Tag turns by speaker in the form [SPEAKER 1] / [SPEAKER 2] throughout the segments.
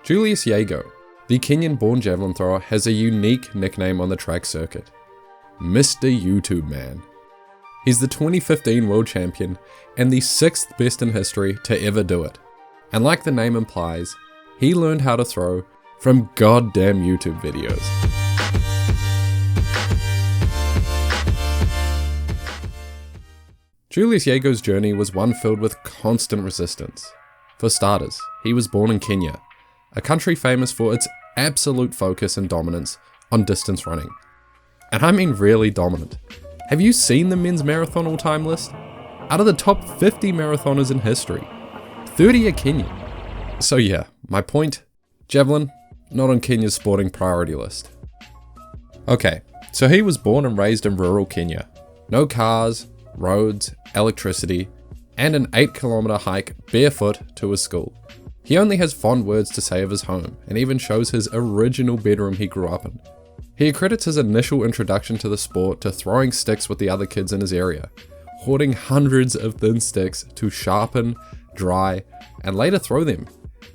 [SPEAKER 1] Julius Yego, the Kenyan-born javelin thrower, has a unique nickname on the track circuit, Mr. YouTube Man. He's the 2015 world champion and the 6th best in history to ever do it. And like the name implies, he learned how to throw from goddamn YouTube videos. Julius Yego's journey was one filled with constant resistance. For starters, he was born in Kenya, a country famous for its absolute focus and dominance on distance running. And I mean really dominant. Have you seen the men's marathon all-time list? Out of the top 50 marathoners in history, 30 are Kenyan. So yeah, my point, javelin, not on Kenya's sporting priority list. Okay, so he was born and raised in rural Kenya. No cars, roads, electricity, and an 8-kilometer hike barefoot to his school. He only has fond words to say of his home, and even shows his original bedroom he grew up in. He accredits his initial introduction to the sport to throwing sticks with the other kids in his area, hoarding hundreds of thin sticks to sharpen, dry, and later throw them,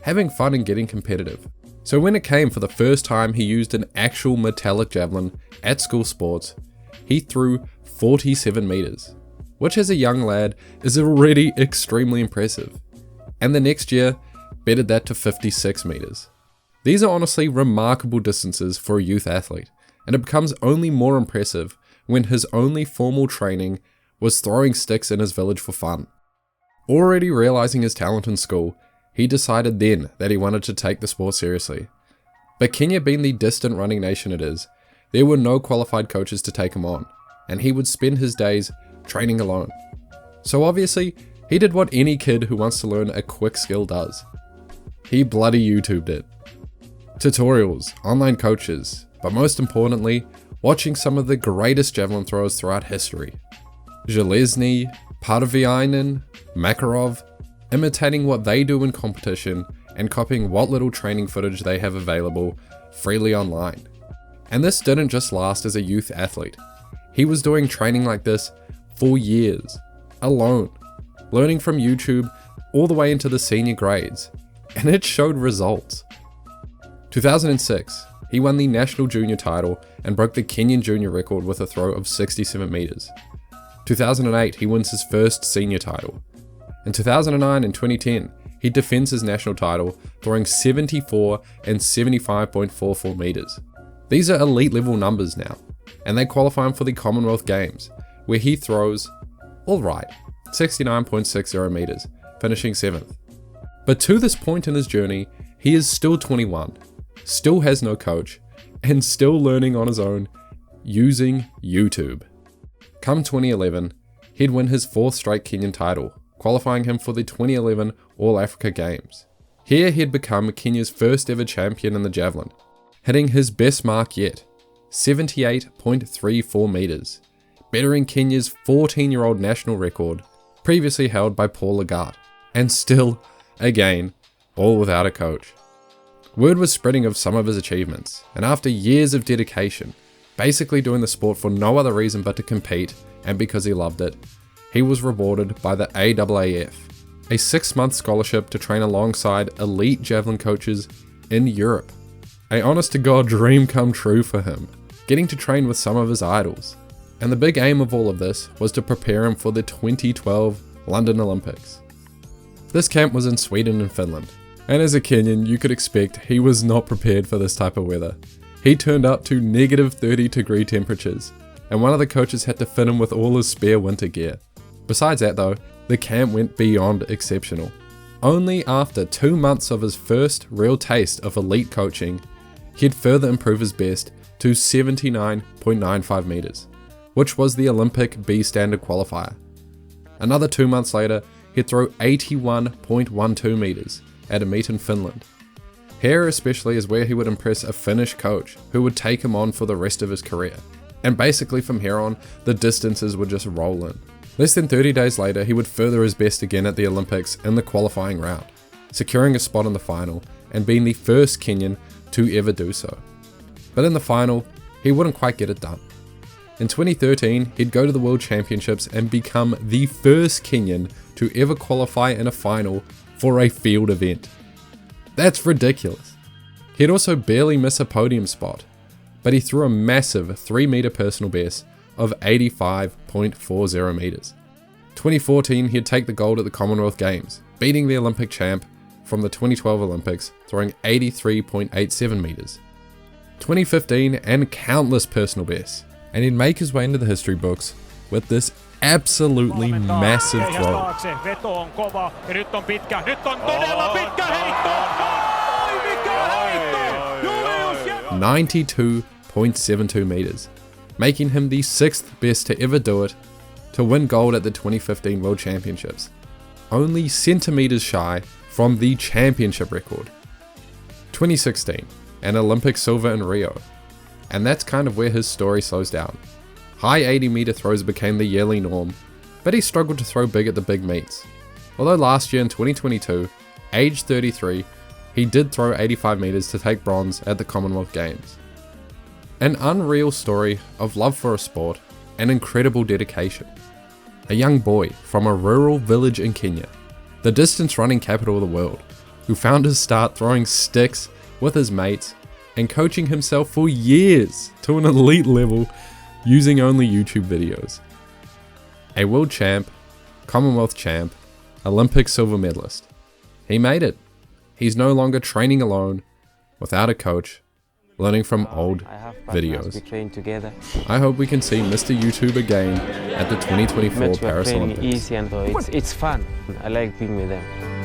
[SPEAKER 1] having fun and getting competitive. So when it came for the first time he used an actual metallic javelin at school sports, he threw 47 meters, which as a young lad is already extremely impressive. And the next year, bettered that to 56 meters. These are honestly remarkable distances for a youth athlete, and it becomes only more impressive when his only formal training was throwing sticks in his village for fun. Already realizing his talent in school, he decided then that he wanted to take the sport seriously. But Kenya being the distant running nation it is, there were no qualified coaches to take him on, and he would spend his days training alone. So obviously, he did what any kid who wants to learn a quick skill does. He bloody YouTubed it. Tutorials, online coaches, but most importantly, watching some of the greatest javelin throwers throughout history. Železny, Parviainen, Makarov, imitating what they do in competition and copying what little training footage they have available freely online. And this didn't just last as a youth athlete. He was doing training like this for years, alone, learning from YouTube all the way into the senior grades, and it showed results. 2006, he won the national junior title and broke the Kenyan junior record with a throw of 67 meters. 2008, he wins his first senior title. In 2009 and 2010, he defends his national title, throwing 74 and 75.44 meters. These are elite level numbers now, and they qualify him for the Commonwealth Games, where he throws, alright, 69.60 meters, finishing 7th. But to this point in his journey, he is still 21, still has no coach, and still learning on his own, using YouTube. Come 2011, he'd win his 4th straight Kenyan title, qualifying him for the 2011 All-Africa Games. Here he'd become Kenya's first ever champion in the javelin, hitting his best mark yet, 78.34 meters, bettering Kenya's 14-year-old national record, previously held by Paul Lagarde, and still, again, all without a coach. Word was spreading of some of his achievements, and after years of dedication, basically doing the sport for no other reason but to compete and because he loved it, he was rewarded by the AAAF, a 6-month scholarship to train alongside elite javelin coaches in Europe. A honest-to-God dream come true for him, getting to train with some of his idols. And the big aim of all of this was to prepare him for the 2012 London Olympics. This camp was in Sweden and Finland, and as a Kenyan you could expect he was not prepared for this type of weather. He turned up to negative 30-degree temperatures, and one of the coaches had to fit him with all his spare winter gear. Besides that though, the camp went beyond exceptional. Only after 2 months of his first real taste of elite coaching, he'd further improve his best to 79.95 meters, which was the Olympic B standard qualifier. Another 2 months later, he'd throw 81.12 meters at a meet in Finland. Here especially is where he would impress a Finnish coach who would take him on for the rest of his career. And basically from here on, the distances would just roll in. Less than 30 days later, he would further his best again at the Olympics in the qualifying round, securing a spot in the final and being the first Kenyan to ever do so. But in the final, he wouldn't quite get it done. In 2013, he'd go to the World Championships and become the first Kenyan to ever qualify in a final for a field event. That's ridiculous. He'd also barely miss a podium spot, but he threw a massive 3 meter personal best of 85.40 meters. 2014, he'd take the gold at the Commonwealth Games, beating the Olympic champ from the 2012 Olympics, throwing 83.87 meters. 2015, and countless personal bests, and he'd make his way into the history books with this absolutely massive throw. 92.72 meters, making him the 6th best to ever do it, to win gold at the 2015 World Championships, only centimeters shy from the championship record. 2016, an Olympic silver in Rio, and that's kind of where his story slows down. High 80 meter throws became the yearly norm, but he struggled to throw big at the big meets. Although last year in 2022, aged 33, he did throw 85 meters to take bronze at the Commonwealth Games. An unreal story of love for a sport and incredible dedication. A young boy from a rural village in Kenya, the distance running capital of the world, who found his start throwing sticks with his mates and coaching himself for years to an elite level using only YouTube videos. A world champ, Commonwealth champ, Olympic silver medalist. He made it. He's no longer training alone, without a coach, learning from old videos. I hope we can see Mr. YouTube again at the 2024 Paris Olympics.
[SPEAKER 2] Easy and it's fun. I like being with them.